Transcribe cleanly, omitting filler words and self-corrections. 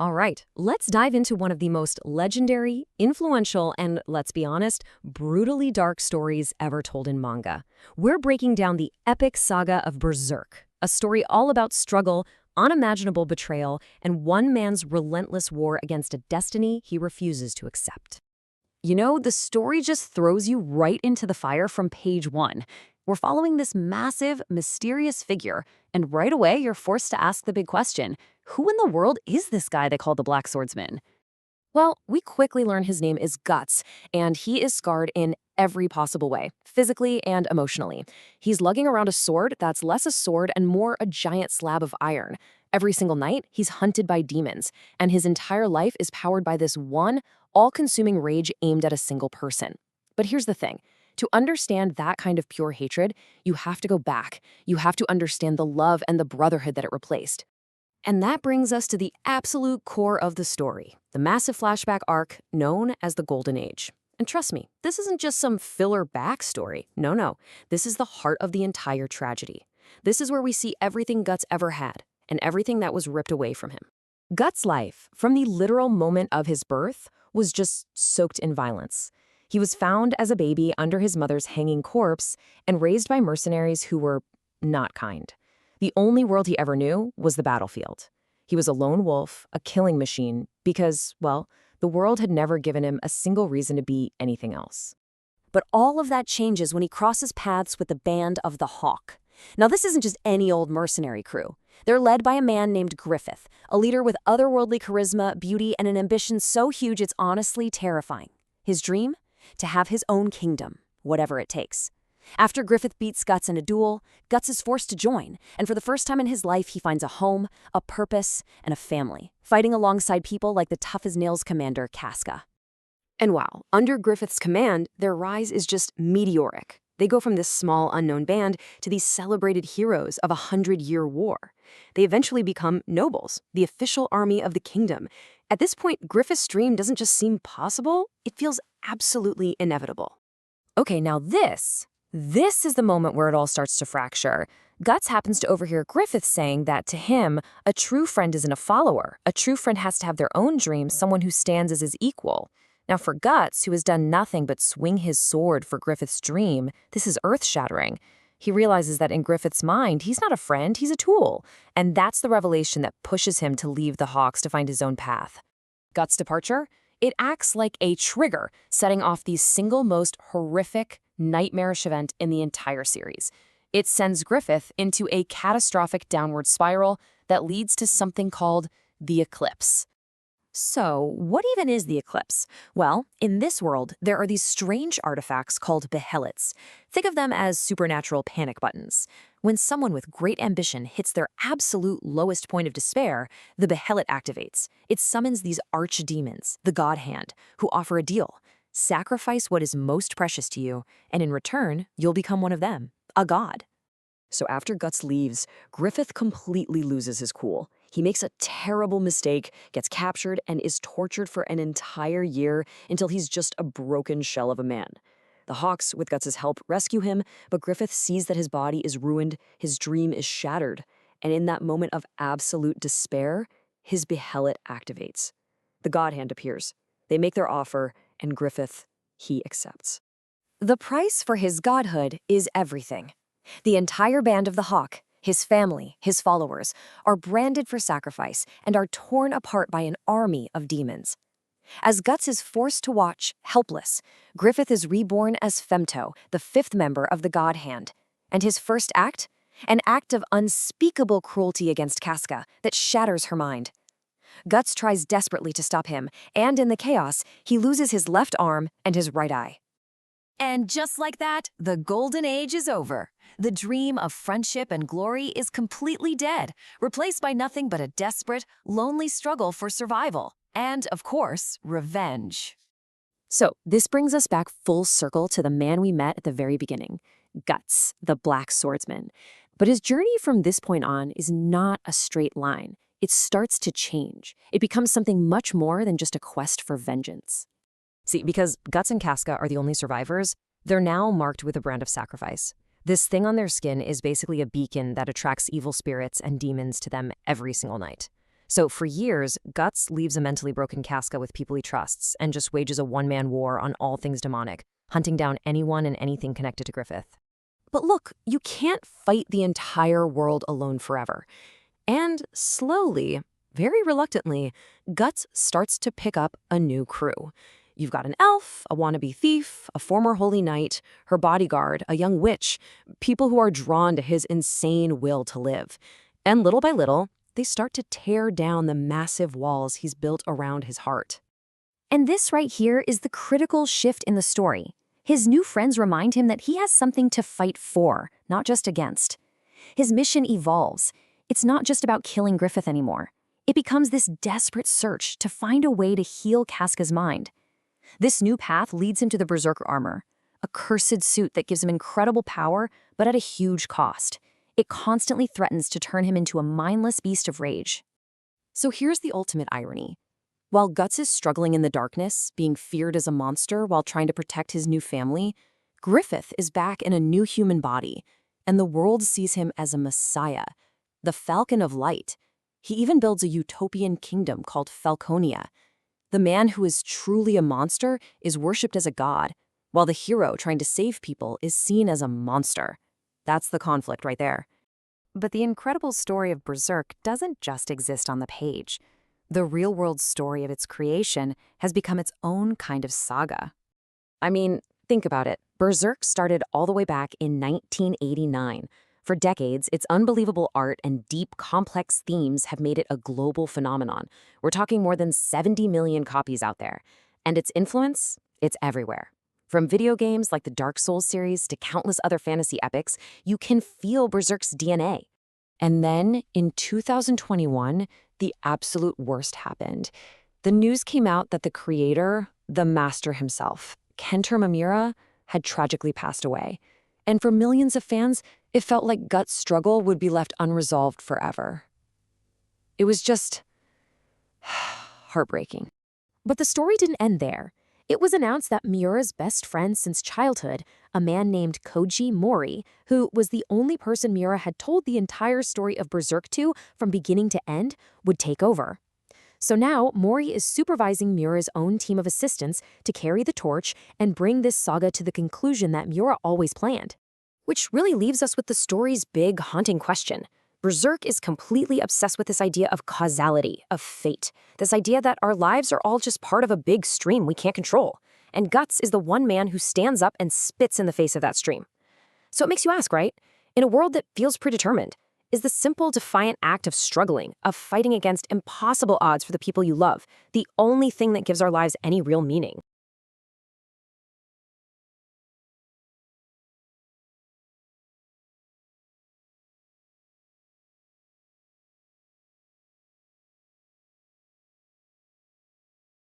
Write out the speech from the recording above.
All right, let's dive into one of the most legendary, influential, and, let's be honest, brutally dark stories ever told in manga. We're breaking down the epic saga of Berserk, a story all about struggle, unimaginable betrayal, and one man's relentless war against a destiny he refuses to accept. You know, the story just throws you right into the fire from page one. We're following this massive, mysterious figure, and right away you're forced to ask the big question, who in the world is this guy they call the Black Swordsman? Well, we quickly learn his name is Guts, and he is scarred in every possible way, physically and emotionally. He's lugging around a sword that's less a sword and more a giant slab of iron. Every single night, he's hunted by demons, and his entire life is powered by this one, all-consuming rage aimed at a single person. But here's the thing. To understand that kind of pure hatred, you have to go back. You have to understand the love and the brotherhood that it replaced. And that brings us to the absolute core of the story, the massive flashback arc known as the Golden Age. And trust me, this isn't just some filler backstory. No. This is the heart of the entire tragedy. This is where we see everything Guts ever had, and everything that was ripped away from him. Guts' life, from the literal moment of his birth, was just soaked in violence. He was found as a baby under his mother's hanging corpse and raised by mercenaries who were not kind. The only world he ever knew was the battlefield. He was a lone wolf, a killing machine, because, well, the world had never given him a single reason to be anything else. But all of that changes when he crosses paths with the Band of the Hawk. Now, this isn't just any old mercenary crew. They're led by a man named Griffith, a leader with otherworldly charisma, beauty, and an ambition so huge it's honestly terrifying. His dream? To have his own kingdom, whatever it takes. After Griffith beats Guts in a duel, Guts is forced to join, and for the first time in his life he finds a home, a purpose, and a family, fighting alongside people like the tough-as-nails commander Casca. And wow, under Griffith's command, their rise is just meteoric. They go from this small, unknown band to these celebrated heroes of a 100-year war. They eventually become nobles, the official army of the kingdom. At this point, Griffith's dream doesn't just seem possible, it feels absolutely inevitable. Okay, now this is the moment where it all starts to fracture. Guts happens to overhear Griffith saying that to him, a true friend isn't a follower. A true friend has to have their own dreams, someone who stands as his equal. Now for Guts, who has done nothing but swing his sword for Griffith's dream, this is earth-shattering. He realizes that in Griffith's mind, he's not a friend, he's a tool. And that's the revelation that pushes him to leave the Hawks to find his own path. Guts' departure? It acts like a trigger, setting off the single most horrific, nightmarish event in the entire series. It sends Griffith into a catastrophic downward spiral that leads to something called the Eclipse. So, what even is the Eclipse? Well, in this world, there are these strange artifacts called behelits. Think of them as supernatural panic buttons. When someone with great ambition hits their absolute lowest point of despair, the behelit activates. It summons these archdemons, the God Hand, who offer a deal. Sacrifice what is most precious to you, and in return, you'll become one of them, a god. So after Guts leaves, Griffith completely loses his cool. He makes a terrible mistake, gets captured, and is tortured for an entire year until he's just a broken shell of a man. The Hawks, with Guts' help, rescue him, but Griffith sees that his body is ruined, his dream is shattered, and in that moment of absolute despair, his behelit activates. The God Hand appears. They make their offer, and Griffith, he accepts. The price for his godhood is everything. The entire Band of the Hawk, his family, his followers, are branded for sacrifice and are torn apart by an army of demons. As Guts is forced to watch, helpless, Griffith is reborn as Femto, the fifth member of the God Hand. And his first act? An act of unspeakable cruelty against Casca that shatters her mind. Guts tries desperately to stop him, and in the chaos, he loses his left arm and his right eye. And just like that, the Golden Age is over. The dream of friendship and glory is completely dead, replaced by nothing but a desperate, lonely struggle for survival. And, of course, revenge. So, this brings us back full circle to the man we met at the very beginning, Guts, the Black Swordsman. But his journey from this point on is not a straight line. It starts to change. It becomes something much more than just a quest for vengeance. See, because Guts and Casca are the only survivors, they're now marked with a brand of sacrifice. This thing on their skin is basically a beacon that attracts evil spirits and demons to them every single night. So for years, Guts leaves a mentally broken Casca with people he trusts and just wages a one-man war on all things demonic, hunting down anyone and anything connected to Griffith. But look, you can't fight the entire world alone forever. And slowly, very reluctantly, Guts starts to pick up a new crew. You've got an elf, a wannabe thief, a former holy knight, her bodyguard, a young witch, people who are drawn to his insane will to live. And little by little, they start to tear down the massive walls he's built around his heart. And this right here is the critical shift in the story. His new friends remind him that he has something to fight for, not just against. His mission evolves. It's not just about killing Griffith anymore. It becomes this desperate search to find a way to heal Casca's mind. This new path leads him to the Berserker armor, a cursed suit that gives him incredible power, but at a huge cost. It constantly threatens to turn him into a mindless beast of rage. So here's the ultimate irony. While Guts is struggling in the darkness, being feared as a monster while trying to protect his new family, Griffith is back in a new human body, and the world sees him as a messiah, the Falcon of Light. He even builds a utopian kingdom called Falconia. The man who is truly a monster is worshipped as a god, while the hero trying to save people is seen as a monster. That's the conflict right there. But the incredible story of Berserk doesn't just exist on the page. The real-world story of its creation has become its own kind of saga. I mean, think about it. Berserk started all the way back in 1989. For decades, its unbelievable art and deep, complex themes have made it a global phenomenon. We're talking more than 70 million copies out there. And its influence? It's everywhere. From video games like the Dark Souls series to countless other fantasy epics, you can feel Berserk's DNA. And then, in 2021, the absolute worst happened. The news came out that the creator, the master himself, Kento Mimura, had tragically passed away. And for millions of fans, it felt like Guts' struggle would be left unresolved forever. It was just heartbreaking. But the story didn't end there. It was announced that Miura's best friend since childhood, a man named Koji Mori, who was the only person Miura had told the entire story of Berserk to from beginning to end, would take over. So now, Mori is supervising Miura's own team of assistants to carry the torch and bring this saga to the conclusion that Miura always planned. Which really leaves us with the story's big, haunting question. Berserk is completely obsessed with this idea of causality, of fate, this idea that our lives are all just part of a big stream we can't control. And Guts is the one man who stands up and spits in the face of that stream. So it makes you ask, right? In a world that feels predetermined, is the simple, defiant act of struggling, of fighting against impossible odds for the people you love, the only thing that gives our lives any real meaning?